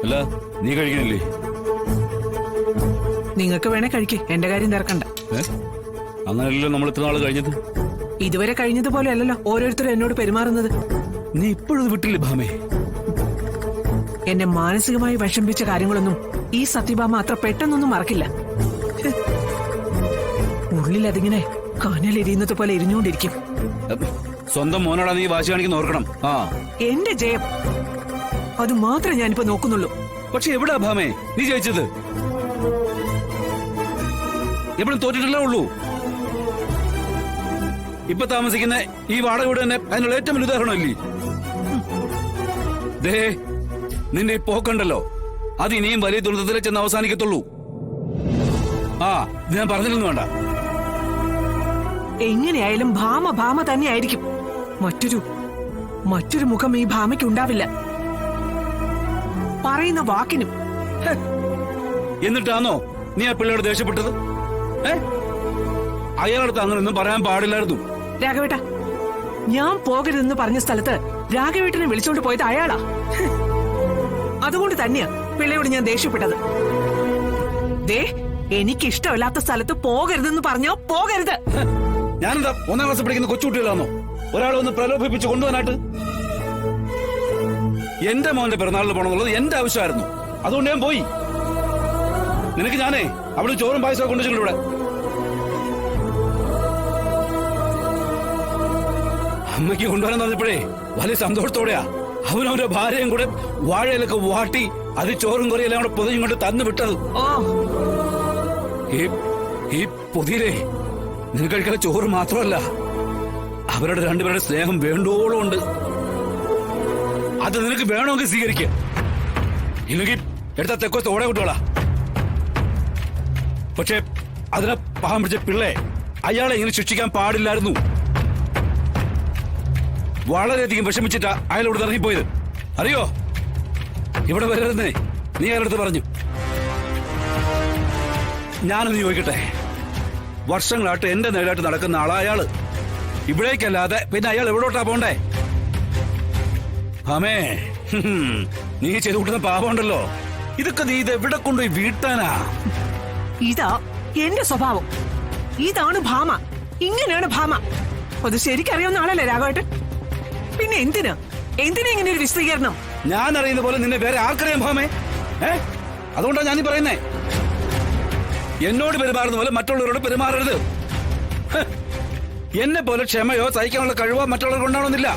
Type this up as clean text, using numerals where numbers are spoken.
അല്ല നീ കഴിക്കണില്ലേ? നിങ്ങൾക്ക് വേണേ കഴിക്കേ, എന്റെ കാര്യം തിരക്കണ്ട. അങ്ങനെയല്ലോ നമ്മൾ ഇത്ര നാള് കഴിഞ്ഞത്. ഇതുവരെ കഴിഞ്ഞതുപോലെ അല്ലല്ലോ ഓരോരുത്തരും എന്നോട് പെരുമാറുന്നത്. നീ ഇപ്പോഴും വിട്ടില്ലേ ഭാമേ? എന്നെ മാനസികമായി വിഷമിപ്പിച്ച കാര്യങ്ങളൊന്നും ഈ സത്യഭാമ അത്ര പെട്ടെന്നൊന്നും മറക്കില്ല. ഉള്ളിൽ അതിങ്ങനെ കനലെരിയുന്നത് പോലെ എരിഞ്ഞുകൊണ്ടിരിക്കും. സ്വന്തം മോനോടാ നീ വാശി കാണിക്കുന്ന ഓർക്കണം. ആ എന്റെ ജയം അത് മാത്രമേ ഞാനിപ്പോ നോക്കുന്നുള്ളൂ. പക്ഷെ എവിടാ ഭാമേ നീ ജയിച്ചത്? എപ്പോഴും തോറ്റിട്ടല്ലേ ഉള്ളൂ. ഇപ്പൊ താമസിക്കുന്ന ഈ വാടക വീട് തന്നെ അതിനുള്ള ഏറ്റവും വലിയ ഉദാഹരണമല്ലേ? ദേ നിന്റെ ഈ പോക്കുണ്ടല്ലോ, അത് ഇനിയും വലിയ ദുരിതത്തിലെ ചെന്ന് അവസാനിക്കത്തുള്ളൂ. ആ ഇത് ഞാൻ പറഞ്ഞില്ലെന്ന് വേണ്ട. എങ്ങനെയായാലും ഭാമ ഭാമ തന്നെ ആയിരിക്കും. മറ്റൊരു മുഖം ഈ ഭാമയ്ക്ക് ഉണ്ടാവില്ല. പറയുന്ന വാക്കിനും. എന്നിട്ടാണോ നീ ആ പിള്ളേരോട് ദേഷ്യപ്പെട്ടത്? അയാളടുത്ത് അങ്ങനൊന്നും പറയാൻ പാടില്ലായിരുന്നു. രാഘവേട്ട, ഞാൻ പോകരുതെന്ന് പറഞ്ഞ സ്ഥലത്ത് രാഘവേട്ടനെ വിളിച്ചോണ്ട് പോയത് അയാളാ. അതുകൊണ്ട് തന്നെയാ പിള്ളയോട് ഞാൻ ദേഷ്യപ്പെട്ടത്. ദേ എനിക്കിഷ്ടമില്ലാത്ത സ്ഥലത്ത് പോകരുതെന്ന് പറഞ്ഞോ പോകരുത്. ഞാനെന്താ 1ാം ക്ലാസ് പഠിക്കുന്ന കൊച്ചുകുട്ടികളാണോ ഒരാളെ ഒന്ന് പ്രലോഭിപ്പിച്ച് കൊണ്ടുപോകാനായിട്ട്? എന്റെ മോന്റെ പിറന്നാളിന് പോകണമെന്നുള്ളത് എന്റെ ആവശ്യമായിരുന്നു. അതുകൊണ്ട് ഞാൻ പോയി. നിനക്ക് ഞാനേ അവിടെ ചോറും പായസമൊക്കെ കൊണ്ടുവച്ചിട്ടുണ്ട് ഇവിടെ. അമ്മയ്ക്ക് കൊണ്ടുവരാൻ തന്നപ്പോഴേ വലിയ സന്തോഷത്തോടെയാ അവനവന്റെ ഭാര്യയും കൂടെ വാഴയിലൊക്കെ വാട്ടി അത് ചോറും കറിയെല്ലാം കൂടെ പൊതിഞ്ഞു കൊണ്ട് തന്നു വിട്ടത്. ഈ പൊതിയിലേ നിനക്ക് കഴിക്കുന്ന ചോറ് മാത്രമല്ല, അവരുടെ രണ്ടുപേരുടെ സ്നേഹം വേണ്ടോളം ഉണ്ട്. അത് നിനക്ക് വേണമെങ്കിൽ സ്വീകരിക്കുക, ഇല്ലെങ്കിൽ എടുത്ത തെക്കോത്ത് ഓടെ വിട്ടോളാ. പക്ഷെ അതിനെ പാവം പിടിച്ച പിള്ളേ അയാളെ ഇങ്ങനെ ശിക്ഷിക്കാൻ പാടില്ലായിരുന്നു. വളരെയധികം വിഷമിച്ചിട്ടാ അയാളോട് ഇറങ്ങിപ്പോയത്. അറിയോ? ഇവിടെ വരരുന്നേ നീ അയാളടുത്ത് പറഞ്ഞു. ഞാനൊന്ന് ചോദിക്കട്ടെ, വർഷങ്ങളായിട്ട് എന്റെ നേടായിട്ട് നടക്കുന്ന ആളാ അയാള്. ഇവിടേക്കല്ലാതെ പിന്നെ അയാൾ എവിടോട്ടാ പോണ്ടേ? ആമേ നീ ചെയ്ത് കൂട്ടുന്ന പാപമുണ്ടല്ലോ, ഇതൊക്കെ നീ ഇത് എവിടെ കൊണ്ടുപോയി വീട്ടാനാ? ഇതാ എന്റെ സ്വഭാവം. ഇതാണ് ഭാമ. ഇങ്ങനെയാണ് ഭാമ. അത് ശരിക്കറിയാവുന്ന ആളല്ലേ രാഘവേട്ടൻ? പിന്നെ എന്തിനാ ഇങ്ങനെ ഒരു വിശദീകരണം? ഞാൻ അറിയുന്ന പോലെ നിന്നെ വേറെ ആർക്കറിയാം ഭാമേ? അതുകൊണ്ടാ ഞാനീ പറയുന്നേ, എന്നോട് പെരുമാറുന്ന പോലെ മറ്റുള്ളവരോട് പെരുമാറരുത്. എന്നെ പോലെ ക്ഷമയോ സഹിക്കാനുള്ള കഴിവോ മറ്റുള്ളവർ കൊണ്ടാണെന്നില്ല.